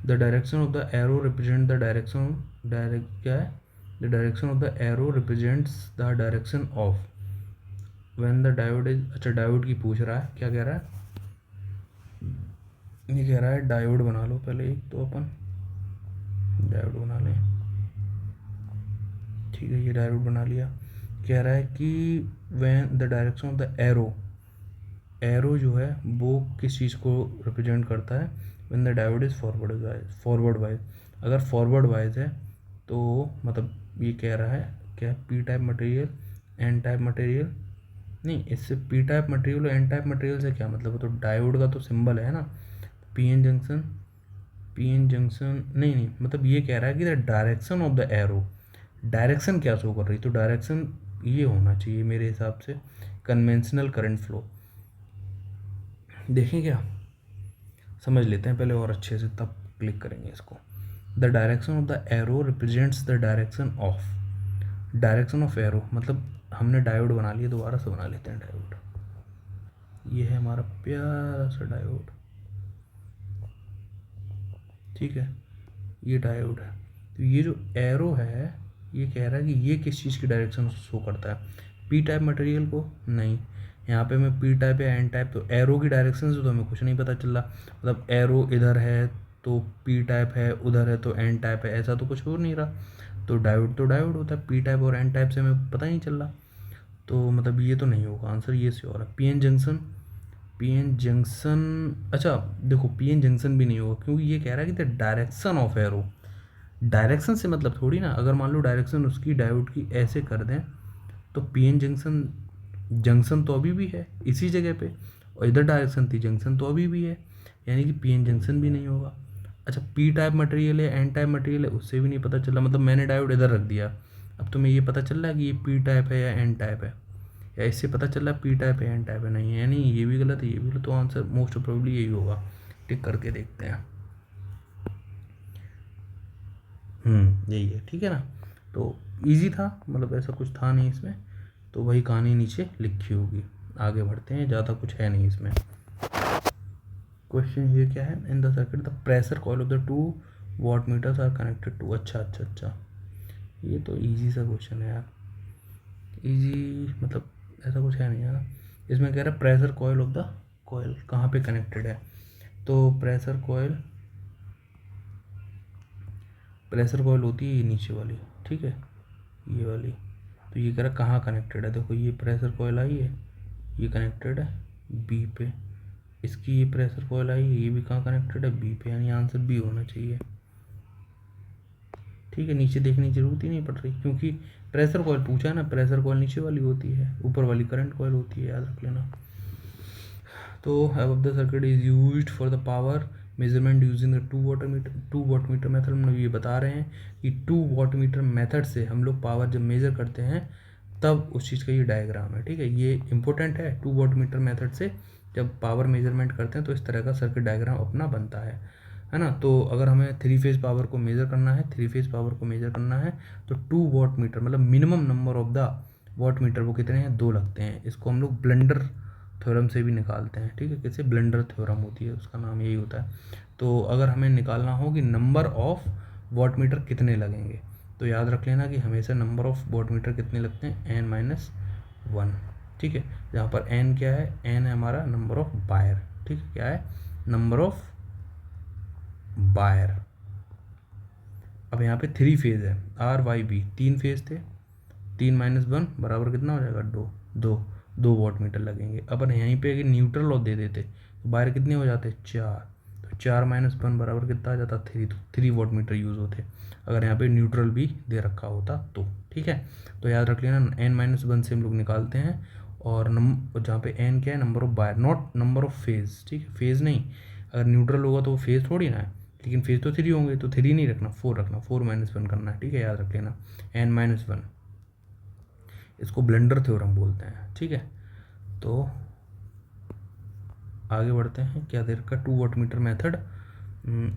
The direction of the arrow represent the direction, direct क्या है, the direction of the arrow represents the direction of when the diode is. अच्छा, डायोड की पूछ रहा है, क्या कह रहा है, ये कह रहा है डायोड बना लो पहले एक, तो अपन डायोड बना लें। ठीक है, ये डायोड बना लिया। कह रहा है कि when the direction of the arrow, arrow जो है वो किस चीज़ को रिप्रेजेंट करता है, when the diode is forward wise. अगर फॉरवर्ड वाइज है तो मतलब ये कह रहा है क्या, P type material N type material, नहीं इससे पी टाइप मटेरियल और एन टाइप मटेरियल से क्या मतलब है, तो डायोड का तो सिंबल है ना, P N junction, P N junction, नहीं नहीं, मतलब ये कह रहा है कि the direction of the arrow, direction क्या शो कर रही, तो डायरेक्शन ये होना चाहिए मेरे हिसाब से कन्वेंशनल करंट फ्लो। देखें क्या, समझ लेते हैं पहले और अच्छे से, तब क्लिक करेंगे इसको। The direction of the arrow represents the direction of arrow, मतलब हमने डायोड बना लिया, दोबारा से बना लेते हैं डायोड। ये है हमारा प्यारा सा डायोड। ठीक है, ये डायोड है, तो ये जो एरो है ये कह रहा है कि ये किस चीज़ की डायरेक्शन शो करता है, पी टाइप मटेरियल को, नहीं यहाँ पे मैं पी टाइप या एन टाइप, तो एरो की डायरेक्शन से तो हमें कुछ नहीं पता चल रहा, मतलब एरो इधर है तो पी टाइप है, उधर है तो एन टाइप है, ऐसा तो कुछ हो नहीं रहा। तो डायोड होता है, पी टाइप और एन टाइप से हमें पता ही नहीं चल रहा, तो मतलब ये तो नहीं होगा आंसर, ये से और है P N junction. P N junction, अच्छा देखो पी एन जंक्शन भी नहीं होगा क्योंकि ये कह रहा है कि the direction of arrow, direction से मतलब थोड़ी ना, अगर मान लो डायरेक्शन उसकी डायोड की ऐसे कर दें तो पी एन जंक्शन, जंक्शन तो अभी भी है इसी जगह पे, और इधर डायरेक्शन थी, जंक्शन तो अभी भी है, यानी कि पी एन जंक्शन भी नहीं होगा। अच्छा, पी टाइप मटेरियल है एन टाइप मटेरियल है, उससे भी नहीं पता चला, मतलब मैंने डायोड इधर रख दिया, अब तुम्हें ये पता चल रहा है कि ये पी टाइप है या एन टाइप है, या इससे पता चल रहा है पी टाइप है एन टाइप है, नहीं है, नहीं ये भी गलत है ये भी गलत, तो आंसर मोस्ट प्रोबेबली यही होगा। टिक करके देखते हैं। यही है, ठीक है ना। तो इजी था, मतलब ऐसा कुछ था नहीं इसमें, तो वही कहानी नीचे लिखी होगी। आगे बढ़ते हैं, ज़्यादा कुछ है नहीं इसमें। क्वेश्चन ये क्या है, in the circuit the pressure coil of the 2 watt meters are connected to. अच्छा, ये तो इजी सा क्वेश्चन है यार, इजी मतलब ऐसा कुछ है नहीं यार। इसमें कह रहा है pressure coil of the coil कहाँ पे कनेक्टेड है, तो प्रेशर कॉइल होती है ये नीचे वाली, ठीक है, ये वाली। तो ये कह रहा है कहाँ कनेक्टेड है, देखो ये प्रेशर कॉइल आई है, ये कनेक्टेड है बी पे, इसकी ये प्रेशर कॉइल आई है, ये भी कहाँ कनेक्टेड है बी पे, यानी आंसर बी होना चाहिए। ठीक है, नीचे देखने की जरूरत ही नहीं पड़ रही, क्योंकि प्रेशर कॉइल पूछा है ना, प्रेशर कॉइल नीचे वाली होती है, ऊपर वाली करंट कॉइल होती है, याद रख लेना। तो अब the circuit is used for the power measurement using the 2 watt meter method. हम लोग ये बता रहे हैं कि 2 वाट मीटर मेथड से हम लोग पावर जब मेजर करते हैं तब उस चीज़ का ये डायग्राम है, ठीक है, ये इंपॉर्टेंट है। 2 वाट मीटर मेथड से जब पावर मेजरमेंट करते हैं तो इस तरह का सर्किट डायग्राम अपना बनता है ना। तो अगर हमें 3 फेज पावर को मेजर करना है, 3 फेज पावर को मेजर करना है तो 2 वाट मीटर मतलब minimum number of the watt meter वो कितने हैं, 2 लगते हैं। इसको हम लोग ब्लेंडर थ्योरम से भी निकालते हैं, ठीक है, कैसे, ब्लेंडर थ्योरम होती है, उसका नाम यही होता है। तो अगर हमें निकालना हो कि नंबर ऑफ वाट मीटर कितने लगेंगे, तो याद रख लेना कि हमेशा नंबर ऑफ वाट मीटर कितने लगते हैं, n-1, ठीक है, जहाँ पर n क्या है, n है हमारा नंबर ऑफ बायर, ठीक है, क्या है, नंबर ऑफ बायर। अब यहाँ पे 3 फेज है, RYB 3 फेज थे, 3-1 बराबर कितना हो जाएगा, 2 वाट मीटर लगेंगे। अपन यहीं पे अगर न्यूट्रल और दे देते तो बाहर कितने हो जाते, 4, तो 4-1 बराबर कितना आ जाता, 3, तो 3 वाट मीटर यूज़ होते अगर यहाँ पे न्यूट्रल भी दे रखा होता तो, ठीक है। तो याद रख लेना n-1 से हम लोग निकालते हैं, और जहाँ पे n क्या है, number of wire, not number of phase, ठीक है, फेज नहीं, अगर न्यूट्रल होगा तो वो फेज थोड़ी ना है, लेकिन फेज तो 3 होंगे, तो 3 नहीं रखना, 4 रखना, 4-1 करना है, ठीक है, याद रख लेना n-1, इसको ब्लेंडर थ्योरम बोलते हैं, ठीक है। तो आगे बढ़ते हैं, क्या दे रखा, 2 watt meter method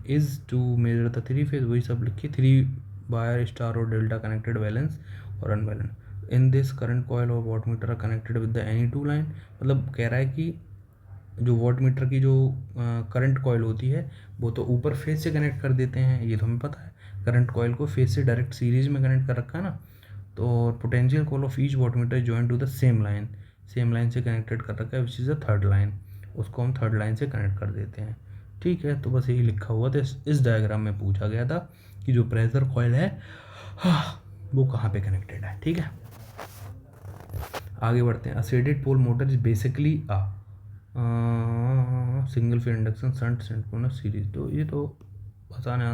is to measure the 3 phase, वही सब लिखिए, 3 वायर स्टार और डेल्टा कनेक्टेड बैलेंस और unbalance in this current coil और watt meter are connected with the any 2 line. मतलब कह रहा है कि जो वाट मीटर की जो करंट कॉइल होती है वो तो ऊपर फेज से कनेक्ट कर देते हैं, ये तो हमें पता है, करंट कॉइल को फेज से डायरेक्ट सीरीज में कनेक्ट कर रखा है ना। तो potential coil of each watt meter join to the same line से कनेक्टेड कर रखा है, which is the third line, उसको हम थर्ड लाइन से कनेक्ट कर देते हैं, ठीक है। तो बस यही लिखा हुआ था, इस डायग्राम में पूछा गया था कि जो प्रेशर कॉइल है वो कहाँ पे कनेक्टेड है, ठीक है। आगे बढ़ते हैं, a shaded pole motor is basically single phase induction shunt synchronous series. तो ये तो आसान है,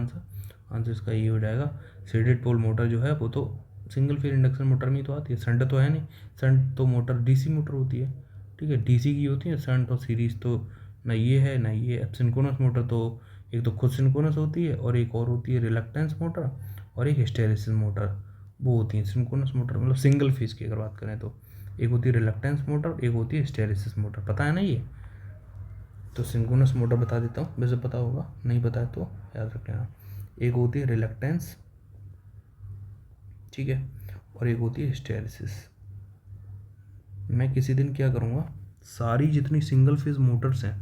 आंसर इसका ये हो जाएगा। शेडेड पोल मोटर जो है वो तो सिंगल फेज इंडक्शन मोटर में ही तो आती है, शंट तो है नहीं, शंट तो मोटर डीसी मोटर होती है, ठीक है, डीसी की होती है, शंट और सीरीज तो ना ये है ना ये। अब सिंक्रोनस मोटर तो एक तो खुद सिंक्रोनस होती है और एक और होती है रिलक्टेंस मोटर और एक हिस्टैरिसीस मोटर, वो होती है सिंक्रोनस मोटर, मतलब सिंगल फेज की अगर बात करें तो एक होती है रिलक्टेंस मोटर, एक होती है हिस्टैरिसीस मोटर, पता है ना ये। तो सिंक्रोनस मोटर बता देता हूँ, वैसे पता होगा, नहीं पता है तो याद रख लेना। एक होती है रिलक्टेंस, ठीक है, और एक होती है हिस्टैरिसीस। मैं किसी दिन क्या करूँगा, सारी जितनी सिंगल फेज मोटर्स हैं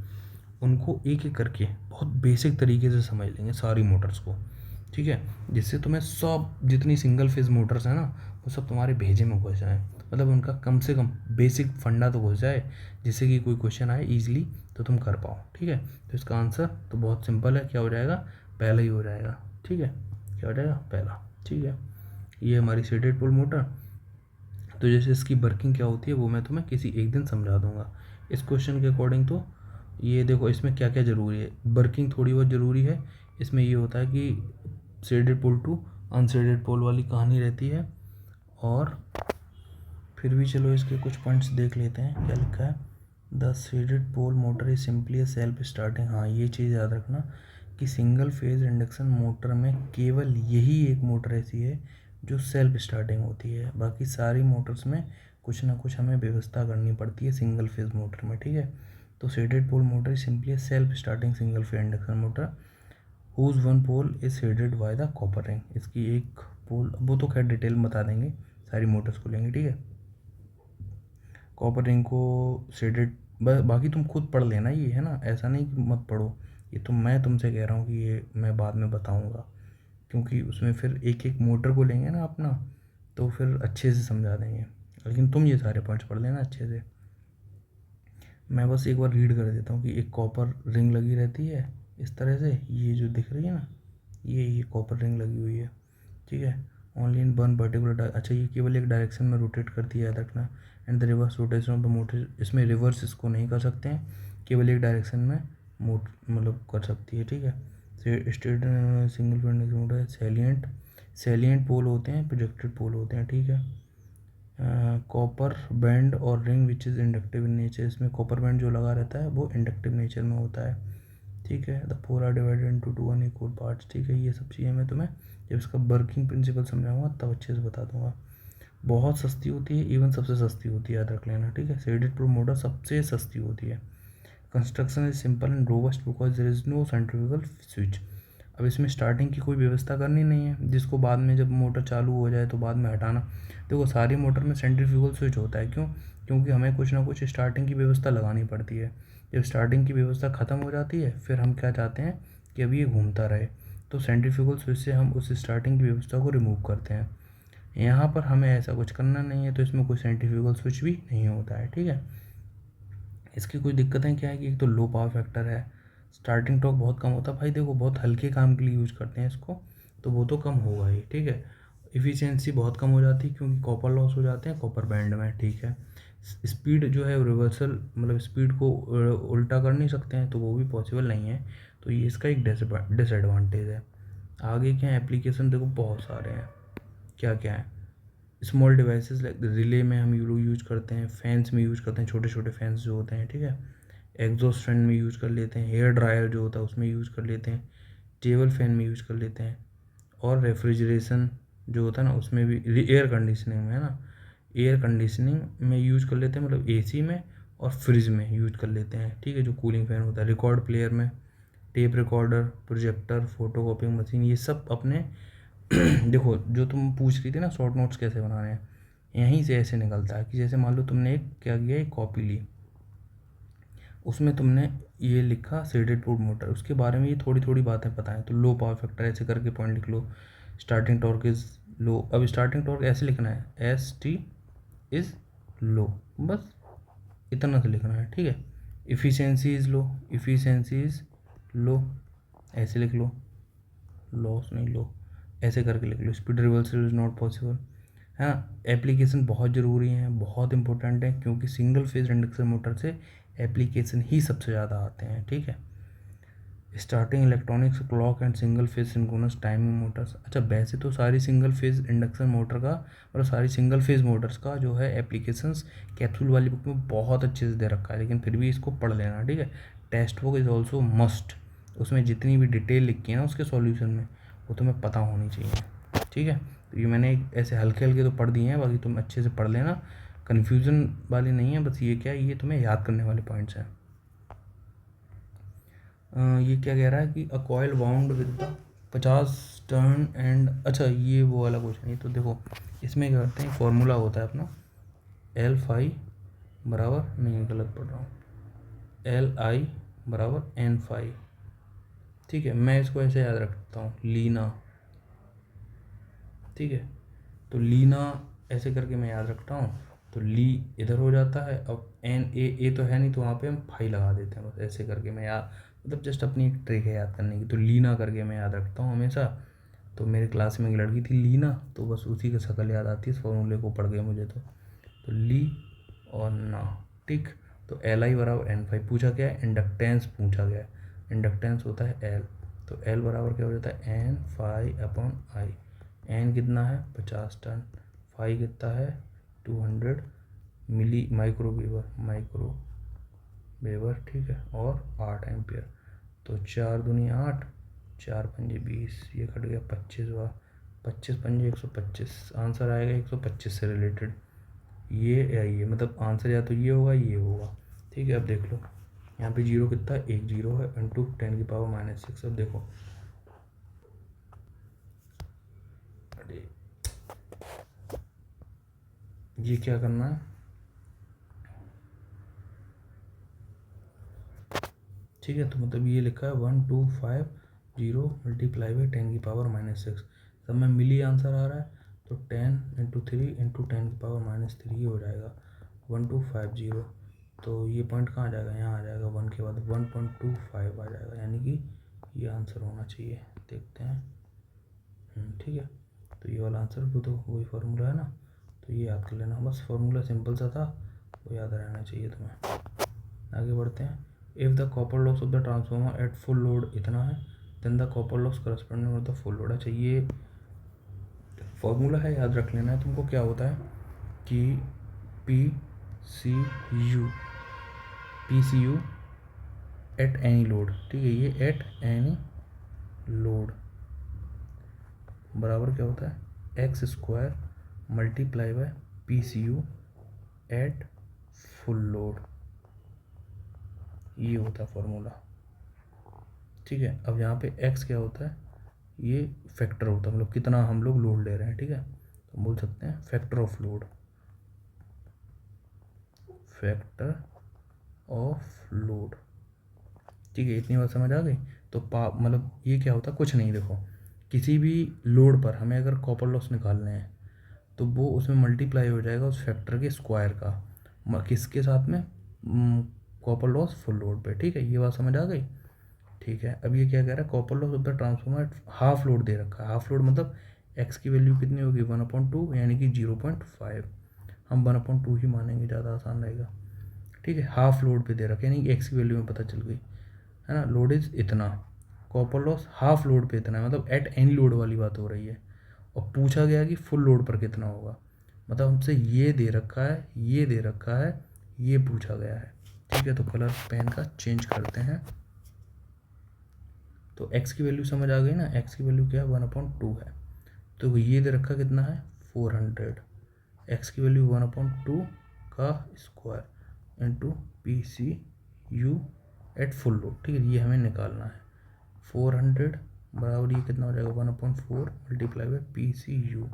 उनको एक एक करके बहुत बेसिक तरीके से समझ लेंगे सारी मोटर्स को, ठीक है, जिससे तुम्हें सब जितनी सिंगल फेज मोटर्स हैं ना वो सब तुम्हारे भेजे में घुस जाए, मतलब उनका कम से कम बेसिक फंडा तो घुस जाए, जिससे कि कोई क्वेश्चन आए ईजिली तो तुम कर पाओ, ठीक है। तो इसका आंसर तो बहुत सिंपल है, क्या हो जाएगा, पहला ही हो जाएगा, ठीक है, क्या हो जाएगा, पहला, ठीक है। ये हमारी शेडेड पोल मोटर, तो जैसे इसकी वर्किंग क्या होती है वो मैं तुम्हें किसी एक दिन समझा दूंगा। इस क्वेश्चन के अकॉर्डिंग तो ये देखो, इसमें क्या क्या ज़रूरी है, वर्किंग थोड़ी बहुत ज़रूरी है। इसमें ये होता है कि शेडेड पोल टू अनशेडेड पोल वाली कहानी रहती है, और फिर भी चलो इसके कुछ पॉइंट्स देख लेते हैं, क्या लिखा है, the shaded pole motor is simply a self starting. हाँ, ये चीज़ याद रखना कि सिंगल फेज इंडक्शन मोटर में केवल यही एक मोटर ऐसी है जो सेल्फ स्टार्टिंग होती है, बाकी सारी मोटर्स में कुछ ना कुछ हमें व्यवस्था करनी पड़ती है सिंगल फेज मोटर में, ठीक है। तो shaded pole motor is simply self starting single phase induction motor whose one pole is shaded by the copper ring. इसकी एक पोल, वो तो खैर डिटेल में बता देंगे, सारी मोटर्स को लेंगे, ठीक है। कॉपर रिंग को शेडेड, बाकी तुम खुद पढ़ लेना ये, है ना, ऐसा नहीं कि मत पढ़ो, ये तो मैं तुमसे कह रहा हूँ कि ये मैं बाद में बताऊँगा, क्योंकि उसमें फिर एक एक मोटर को लेंगे ना अपना, तो फिर अच्छे से समझा देंगे। लेकिन तुम ये सारे पॉइंट्स पढ़ लेना अच्छे से। मैं बस एक बार रीड कर देता हूँ कि एक कॉपर रिंग लगी रहती है इस तरह से, ये जो दिख रही है ना, ये कॉपर रिंग लगी हुई है, ठीक है। ओनली इन वन पर्टिकुलर, अच्छा ये केवल एक डायरेक्शन में रोटेट करती है, याद रखना। And the reverse rotation of the motor, इसमें रिवर्स इसको नहीं कर सकते हैं, केवल एक डायरेक्शन में मतलब कर सकती है, ठीक है। State single phase motor salient pole होते हैं, प्रोजेक्टेड पोल होते हैं, ठीक है। कॉपर बैंड और ring which is inductive in nature, इसमें कॉपर बैंड जो लगा रहता है वो इंडक्टिव नेचर में होता है, ठीक है। The pole are divided into two unequal parts, ठीक है। ये सब चीज़ें मैं तुम्हें जब इसका वर्किंग प्रिंसिपल समझाऊंगा तब अच्छे से बता दूंगा। बहुत सस्ती होती है, इवन सबसे सस्ती होती है, याद रख लेना, ठीक है। शेडेड प्रो मोटर सबसे सस्ती होती है। Construction is simple and robust because there is no centrifugal switch. अब इसमें स्टार्टिंग की कोई व्यवस्था करनी नहीं है, जिसको बाद में जब मोटर चालू हो जाए तो बाद में हटाना। देखो सारी मोटर में सेंट्रीफ्यूगल स्विच होता है, क्यों? क्योंकि हमें कुछ ना कुछ स्टार्टिंग की व्यवस्था लगानी पड़ती है। जब स्टार्टिंग की व्यवस्था ख़त्म हो जाती है फिर हम क्या चाहते हैं कि अब ये घूमता रहे, तो सेंट्रीफ्यूगल स्विच से हम उस स्टार्टिंग की व्यवस्था को रिमूव करते हैं। यहाँ पर हमें ऐसा कुछ करना नहीं है, तो इसमें कोई सेंट्रीफ्यूगल स्विच भी नहीं होता है, ठीक है। इसकी कुछ दिक्कतें क्या है कि एक तो लो पावर फैक्टर है, स्टार्टिंग टॉर्क बहुत कम होता है। भाई देखो बहुत हल्के काम के लिए यूज़ करते हैं इसको, तो वो तो कम होगा ही, ठीक है। इफ़िशियंसी बहुत कम हो जाती है क्योंकि कॉपर लॉस हो जाते हैं कॉपर बैंड में, ठीक है। स्पीड जो है रिवर्सल, मतलब स्पीड को उल्टा कर नहीं सकते हैं, तो वो भी पॉसिबल नहीं है, तो ये इसका एक डिसएडवांटेज है। आगे क्या एप्लीकेशन देखो बहुत सारे हैं, क्या क्या है। स्मॉल डिवाइसेस लाइक रिले में हम लोग यूज करते हैं, फैंस में यूज करते हैं, छोटे छोटे फैंस जो होते हैं, ठीक है। एग्जॉस्ट फैन में यूज कर लेते हैं, हेयर ड्रायर जो होता है उसमें यूज कर लेते हैं, टेबल फैन में यूज कर लेते हैं, और रेफ्रिजरेशन जो होता है ना उसमें भी, एयर कंडीशनिंग में, है ना, एयर कंडीशनिंग में यूज कर लेते हैं, मतलब एसी में और फ्रिज में यूज कर लेते हैं, ठीक है। जो कूलिंग फैन होता है, रिकॉर्ड प्लेयर में, tape recorder, projector, photo कॉपिंग machine, ये सब अपने देखो जो तुम पूछ रही थी ना शॉर्ट नोट्स कैसे बनाने हैं, यहीं से ऐसे निकलता है कि जैसे मान लो तुमने एक क्या किया, एक कॉपी ली, उसमें तुमने ये लिखा शेडेड पोल मोटर, उसके बारे में ये थोड़ी थोड़ी बातें पता है, तो लो पावर फैक्टर ऐसे करके पॉइंट लिख लो, स्टार्टिंग टॉर्क इज़ लो। अब स्टार्टिंग टॉर्क ऐसे लिखना है, एस टी इज़ लो, बस इतना से लिखना है, ठीक है। Efficiency is low, efficiency is low, ऐसे लिख लो, लॉस नहीं लो, ऐसे करके लिख लो। Speed reversal is not possible, है ना। एप्लीकेशन बहुत ज़रूरी है, बहुत इंपॉर्टेंट है, क्योंकि सिंगल फेज इंडक्शन मोटर से एप्लीकेशन ही सबसे ज़्यादा आते हैं, ठीक है। Starting electronics, clock and single phase synchronous timing Motors. अच्छा वैसे तो सारी सिंगल फेज इंडक्शन मोटर का, मतलब सारी सिंगल फेज मोटर्स का जो है एप्लीकेशंस कैप्सूल वाली बुक में बहुत अच्छे से दे रखा है, लेकिन फिर भी इसको पढ़ लेना, ठीक है। Text book is also must, उसमें जितनी भी डिटेल लिखी है ना उसके सॉल्यूशन में, वो तुम्हें पता होनी चाहिए, ठीक है। तो ये मैंने ऐसे हल्के हल्के तो पढ़ दिए हैं, बाकी तुम अच्छे से पढ़ लेना, कन्फ्यूज़न वाली नहीं है, बस ये क्या है, ये तुम्हें याद करने वाले पॉइंट्स हैं। ये क्या कह रहा है कि a coil wound with the 50 turn and, अच्छा ये वो वाला क्वेश्चन है, तो देखो इसमें क्या करते हैं, फॉर्मूला होता है अपना एल फाई बराबर, नहीं गलत पढ़ रहा हूँ, एल आई बराबर एन फाई, ठीक है। मैं इसको ऐसे याद रखता हूँ, लीना, ठीक है। तो लीना ऐसे करके मैं याद रखता हूँ, तो ली इधर हो जाता है, अब एन ए तो है नहीं, तो वहाँ पे हम फाई लगा देते हैं, बस ऐसे करके मैं याद, मतलब जस्ट अपनी एक ट्रिक है याद करने की, तो लीना करके मैं याद रखता हूँ हमेशा। तो मेरी क्लास में एक लड़की थी लीना, तो बस उसी की शक्ल याद आती है, इस फॉर्मूले को पढ़ गए मुझे तो ली और ना, ठीक। तो एल आई बराबर एन फाई, पूछा क्या है, इंडक्टेंस पूछा गया है, इंडक्टेंस होता है एल, तो एल बराबर क्या हो जाता है, n phi upon I. N कितना है 50 टन, फाई कितना है 200 मिली माइक्रो वेबर, ठीक है, और 8 एम्पियर। तो 4 दूनी 8, 4 पंजे 20, ये कट गया 25 हुआ, 25 पंजे 125, आंसर आएगा 125 से रिलेटेड। ये मतलब आंसर या तो ये होगा ये होगा, ठीक है। अब देख लो यहाँ पे जीरो कितना, एक जीरो है, इंटू 10⁻⁻6। अब देखो अरे ये क्या करना है, ठीक है। तो मतलब ये लिखा है 1250 मल्टीप्लाई बाई 10⁻⁻6, सब में मिली आंसर आ रहा है। तो 10 × 3 × 10⁻³ हो जाएगा 1250। तो ये पॉइंट कहाँ आ जाएगा, यहाँ आ जाएगा, 1 के बाद 1.25 आ जाएगा, यानी कि ये आंसर होना चाहिए। देखते हैं, ठीक है। तो ये वाला आंसर भी तो वही फार्मूला है ना, तो ये याद कर लेना बस, फार्मूला सिंपल सा था, वो याद रहना चाहिए तुम्हें। आगे बढ़ते हैं। If the copper loss of the transformer at full load इतना है, then the copper loss corresponding with the full load. अच्छा ये फॉर्मूला है, याद रख लेना है तुमको। क्या होता है कि P C U at any load, ठीक है, ये एट एनी लोड बराबर क्या होता है, x² multiply by P C U at full load, ये होता है फॉर्मूला, ठीक है। अब यहाँ पे x क्या होता है, ये फैक्टर होता है, मतलब कितना हम लोग लोड ले रहे हैं, ठीक है। तो बोल सकते हैं factor of load, factor of load, ठीक है। इतनी बात समझ आ गई। तो मतलब ये क्या होता है, कुछ नहीं, देखो किसी भी लोड पर हमें अगर कॉपर लॉस निकालने हैं तो वो उसमें मल्टीप्लाई हो जाएगा उस फैक्टर के स्क्वायर का, किसके साथ में, कॉपर लॉस फुल लोड पे, ठीक है। ये बात समझ आ गई, ठीक है। अब ये क्या कह रहा है, copper loss of the transformer half load दे रखा है। हाफ लोड मतलब एक्स की वैल्यू कितनी होगी, 1/2, यानी कि 0.5। हम 1/2 ही मानेंगे, ज़्यादा आसान रहेगा, ठीक है। हाफ लोड पे दे रखा है, यानी कि एक्स की वैल्यू में पता चल गई है ना। लोड इज इतना, कॉपर लॉस हाफ लोड पे इतना है, मतलब एट एनी लोड वाली बात हो रही है। और पूछा गया कि फुल लोड पर कितना होगा, मतलब हमसे ये दे रखा है, ये दे रखा है, ये पूछा गया है, ठीक है। तो कलर पेन का चेंज करते हैं। तो x की वैल्यू समझ आ गई ना, x की वैल्यू क्या है, 1/2 है। तो ये दे रखा कितना है, 400, x की वैल्यू 1/2 का square into P C U at full load, ठीक है। ये हमें निकालना है, 400 बराबर ये कितना हो जाएगा, 1/4 multiply by P C U,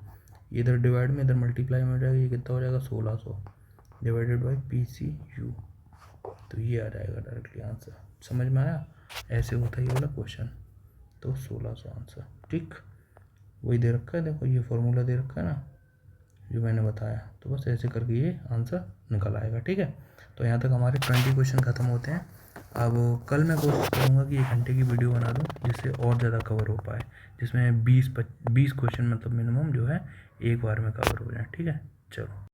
इधर डिवाइड में इधर मल्टीप्लाई में हो जाएगा, ये कितना हो जाएगा 1600 divided by P C U. तो ये आ जाएगा डायरेक्टली आंसर, समझ में आया। ऐसे होता है ये वाला क्वेश्चन। तो 1600 आंसर, ठीक। वही दे रखा है, देखो ये फॉर्मूला दे रखा है ना जो मैंने बताया, तो बस ऐसे करके ये आंसर निकल आएगा, ठीक है। तो यहाँ तक हमारे 20 क्वेश्चन ख़त्म होते हैं। अब कल मैं कोशिश करूँगा कि 1 घंटे की वीडियो बना दूँ जिससे और ज़्यादा कवर हो पाए, जिसमें 20 क्वेश्चन मतलब मिनिमम जो है एक बार में कवर हो जाए, ठीक है। चलो।